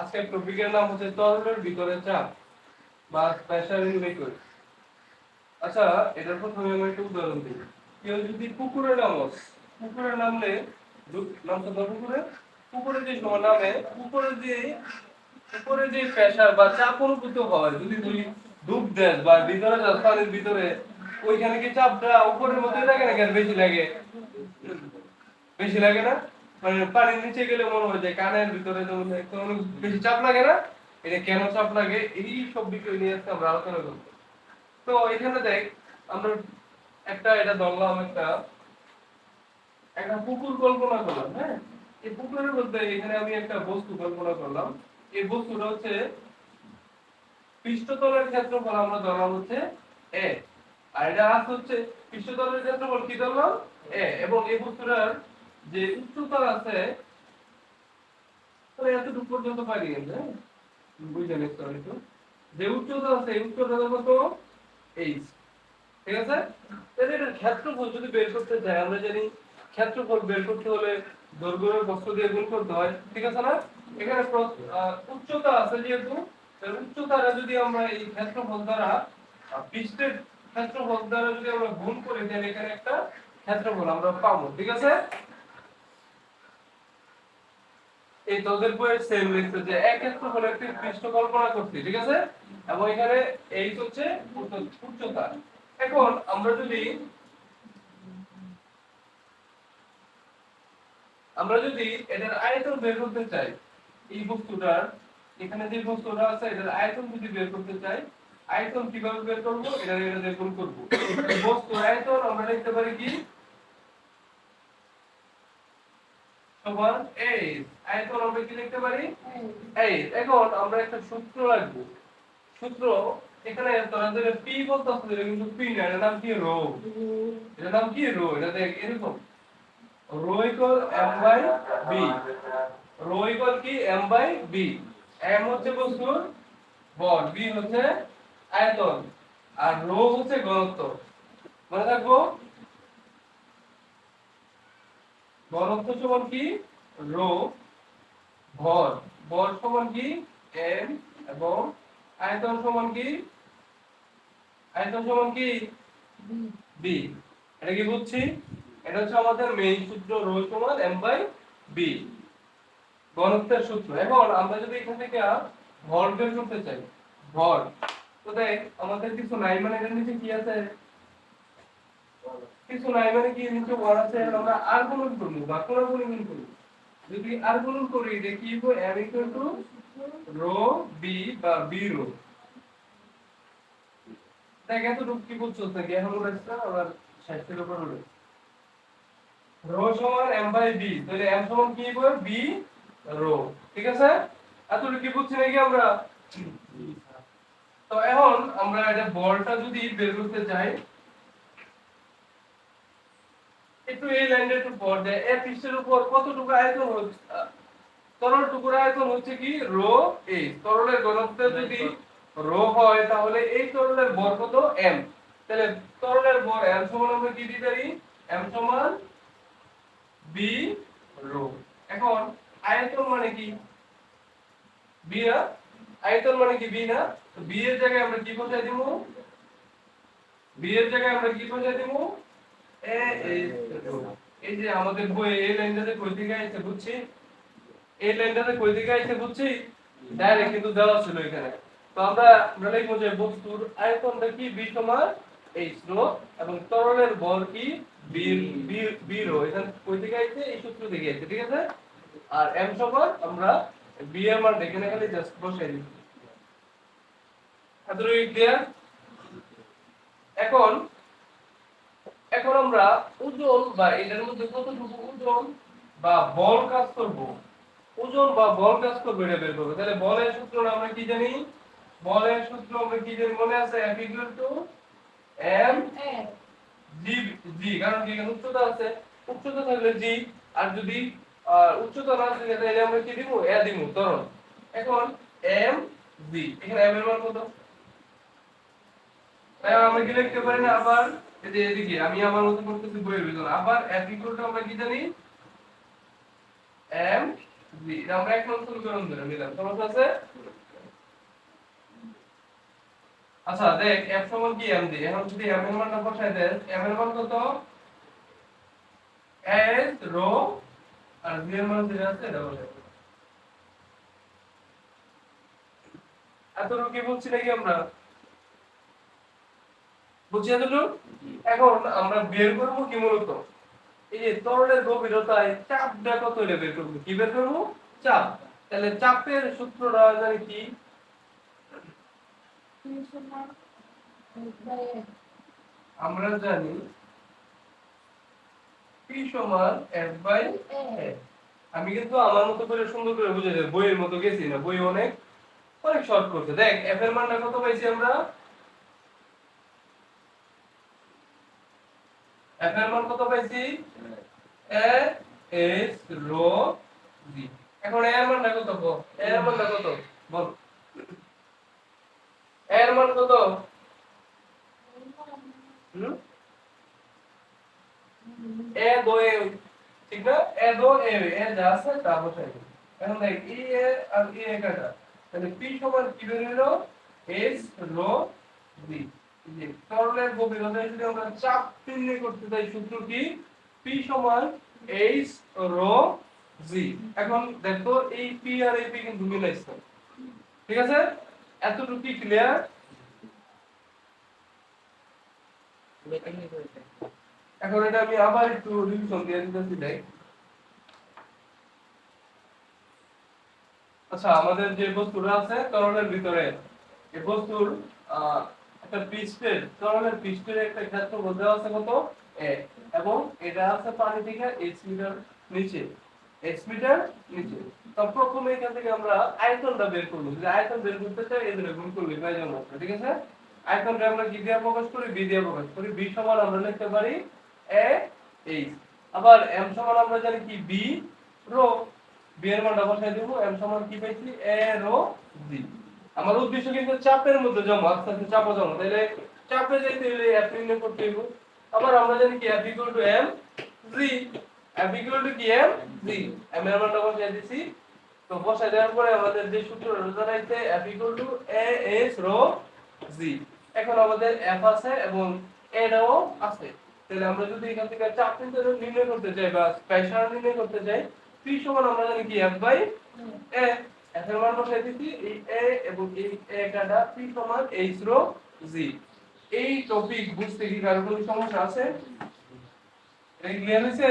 আজকের টপিকের নাম হচ্ছে তরলের ভিতরে চাপ বা প্রেসার ইন লিকুইড। আচ্ছা, এটার প্রথমে আমি একটা উদাহরণ দিই। কেউ যদি পুকুরে পুকুরে নামলে নামতে পারো পুকুরে, পুকুরে যে সময় নামে উপরে যে প্রেসার বা চাপ অনুভূত হয়, যদি তুমি ডুব দেস বা ভিতরে যাস পানির ভিতরে, ওইখানে কি চাপটা উপরের মতোই লাগে নাকি আর বেশি লাগে? বেশি লাগে না? মানে পানির নিচে গেলে মনে হয় যে কানের ভিতরে যেমন একটু অনেক বেশি চাপ লাগে না? এটা কেন চাপ লাগে এই সব বিষয় নিয়ে আজকে আমরা আলোচনা করব। তো এখানে দেখ, আমরা এটা ধরলাম, একটা একটা পুকুর কল্পনা করলাম, হ্যাঁ? এই পুকুরের মধ্যে এখানে আমি একটা বস্তু কল্পনা করলাম। এই বস্তুটা হচ্ছে পৃষ্ঠতলের ক্ষেত্রফল আমরা ধরলাম হচ্ছে এ, আর এটা হচ্ছে পৃষ্ঠতলের ক্ষেত্রফল কি ধরলাম এ, এবং এই বস্তুটার যে উচ্চতা আছে তাহলে এতটুকু পর্যন্ত পারি, হ্যাঁ বুঝে নিতে হবে একটু। যে উচ্চতা আছে এই উচ্চতা কত এইচ, ঠিক আছে? তাহলে এটার ক্ষেত্রফল যদি বের করতে চাই, আমরা জানি ক্ষেত্রফল বের করতে হলে দৈর্ঘ্যের বস্তু দিয়ে গুণ করতে হয়, ঠিক আছে না? এখানে উচ্চতা আছে যেহেতু, উচ্চতাটা যদি আমরা এই ক্ষেত্রফল দ্বারা পৃষ্ঠের ক্ষেত্রফল দ্বারা যদি আমরা গুণ করি, তাহলে এখানে একটা ক্ষেত্রফল আমরা পাবো, ঠিক আছে? এই তোদের বইয়ের সেম লিখছে যে এক ক্ষেত্রফল একটি পৃষ্ঠ কল্পনা করছি, ঠিক আছে? এবং এখানে এই হচ্ছে উচ্চতা। এখন আমরা যদি এটার আয়তন বের করতে চাই, এই বস্তুটার এখানে যে বস্তুটা আছে এটার আয়তন যদি বের করতে চাই, আয়তন কিভাবে বের করব? এটা দিয়ে গুণ করব। বস্তুর আয়তন আমরা লিখতে পারি কি সমান এইচ। আয়তন আমরা কি লিখতে পারি? এইচ। এখন আমরা একটা সূত্র রাখবো। সূত্র এখানে তোমাদের পি বলতে আছে, কিন্তু পি না, এটার নাম কি রো। এটার নাম কি রো। এটা দেখ এরকম rho equal M by B. Rho equal কি এম বাই বি। এম হচ্ছে বস্তুর ভর, বি হচ্ছে আয়তন, আর রো হচ্ছে ঘনত্ব। মনে রাখবো, ঘনত্ব সমান কি রো, ভর ভর সমান কি এম, এবং আয়তন সমান কি বি। এটা কি বুঝছি? এটা হচ্ছে আমাদের মেইন সূত্র, রো সমান এম বাই বি, ঘনত্বের সূত্র। এখন আমরা যদি এখান থেকে ভর বের করতে চাই, ভর, তো দেখ আমাদের কিছু নাই, মানে এর নিচে কি আছে? কিছু নাই মানে কি নিচে ভর আছে, আমরা আর গুণন করব বা কোন গুণন করব। যদি আর গুণন করি এটা কি হবে? m equal to rho B বা বি রো। দেখ এতটুকু কি বুঝছো নাকি? এখন উঠেছে আবার 60 এর উপর উঠে। রো সমান m বাই বি, তাহলে m সমান কি হবে? বি রো, ঠিক আছে? এতটুকু কি বুঝছি নাকি আমরা? তো এখন আমরা এটা বলটা যদি বের করতে চাই, একটু এই লাইনটা একটু পর দেয়, এই পৃষ্ঠের উপর কতটুকু আয়তন হচ্ছে, তরল টুকুর আয়তন হচ্ছে কি রো এ। তরলের ঘনত্ব যদি রো হয় তাহলে এই তরলের ভর কত m। তাহলে তরলের ভর m সমান আমরা কি দিতে পারি? m সমান b রো। এখন আয়তন মানে কি b না? আয়তন মানে কি b না? তো b এর জায়গায় আমরা কি বসাই দেব? b এর জায়গায় আমরা কি বসাই দেব? a is rho. এই যে আমাদের বইয়ে এই লাইনটাতে কই থেকে আইছে বুঝছি? এই লাইনটাতে কই থেকে আইছে বুঝছি? ডাইরেক্ট কিন্তু দেওয়া ছিল এখানে। তো আমরা লিখব যে বস্তুর আয়তনটা কি b সমান h রো, এবং তরলের ভর কি b b b রো। এখানে কই থেকে আইছে? এই সূত্র থেকে আইছে, ঠিক আছে? আর m সমান আমরা b এর মান এখানে খালি জাস্ট বসাই দিই। এতটুকু ক্লিয়ার? এখন এখন আমরা ওজন বা এটার মধ্যে কতটুকু ওজন বা বল কাজ করব, ওজন বা বল কাজ করবে এটা বের করব। তাহলে বলের সূত্র আমরা কি জানি? বলের সূত্র আমরা কি জানি মনে আছে? F equal to m g g, কারণ কি এখানে উচ্চতা আছে, উচ্চতা থাকলে g, আর যদি উচ্চতা না থাকে তাহলে আমরা কি দিব? a দিব, ত্বরণ। এখন m g, এখানে m এর মান কত? তাই আমরা কি লিখতে পারি না আবার? এই যে এদিকে আমি আমার মত করতেছি বইয়ের ভিতর, আবার F equal to আমরা কি জানি? m জি এটা আমরা এক নম্বর সমীকরণ ধরে নিলাম সমস্যা আছে। আচ্ছা দেখ f সমান কি m দি এখন যদি m এর মানটা বসাই দেন m এর মান কত s রো আর v এর মান যেটা আছে এটা বসাই দেব। এতটুকু কি বলছি নাকি আমরা বুঝছি এতটুকু। এখন আমরা বের করব কি মূলত এই যে তরলের গভীরতায় চাপটা কত এটা বের করব কি বের করব চাপ। তাহলে চাপের সূত্রটা জানি কি আমরা জানি p সমান f/a। আমি কিন্তু আমার মতো করে সুন্দর করে বুঝাই দেব বইয়ের মতো গেছি না বই অনেক অনেক শর্ট করছে। দেখ f এর মানটা কত পাইছি আমরা f এর মান কত পাইছি a s রো g। এখন a এর মানটা কত বল a এর মানটা কত বল a এর মান কত a দো a ঠিক না a দো a এ যা আছে তা বসাই দিই। এখন দেখ e a R e a কাটা তাহলে p সমান কি বের হলো s রো g। যে তরলের গভীরতায় যদি আমরা চাপ নির্ণয় করতে চাই সূত্র কি p সমান h রো g। এখন দেখো এই p আর এই p কিন্তু মিলাইছে ঠিক আছে এতটুকু কি ক্লিয়ার। এখন এটা আমি আবার একটু রিভিশন দিয়ে দিতেছি দেখ। আচ্ছা আমাদের যে বস্তুটা আছে তরলের ভিতরে এই বস্তুর একটা পৃষ্ঠের তরলের পৃষ্ঠের একটা ক্ষেত্রফল দেওয়া আছে কত a এবং এটা আছে পানি থেকে h মিটার নিচে h মিটার নিচে। তো প্রথমে এখান থেকে আমরা আয়তনটা বের করব যদি আয়তন বের করতে চাই এই দুটো গুণ করলে পাই যাবো ঠিক আছে। আয়তনটা আমরা কি দিয়ে প্রকাশ করি b দিয়ে প্রকাশ করি b সমান আমরা লিখতে পারি a h। আবার m সমান আমরা জানি কি b রো b এর মানটা বসাই দেব m সমান কি পাইছি a রো g। আমার উদ্দেশ্য কিন্তু চাপের মধ্যে জমা আস্তে আস্তে চাপও জমা তাহলে চাপে যাইতে হলে f নির্ণয় করতে হবে। আবার আমরা জানি কি f m g f কি m g m এর মানটা বসাই দিছি। তো বসাই দেওয়ার পরে আমাদের যে সূত্রটা জানাইছে f a s rho g। এখন আমাদের f আছে এবং a টাও আছে তাহলে আমরা যদি এখান থেকে চাপ নির্ণয় করতে চাই বা প্রেসার নির্ণয় করতে চাই p সমান আমরা জানি কি f বাই a f এর মান বসাই দিছি এই a এবং এই a কাটা p সমান h রো g। এই টপিক বুঝতে কি কারো কোনো সমস্যা আছে? এটা ক্লিয়ার হয়েছে?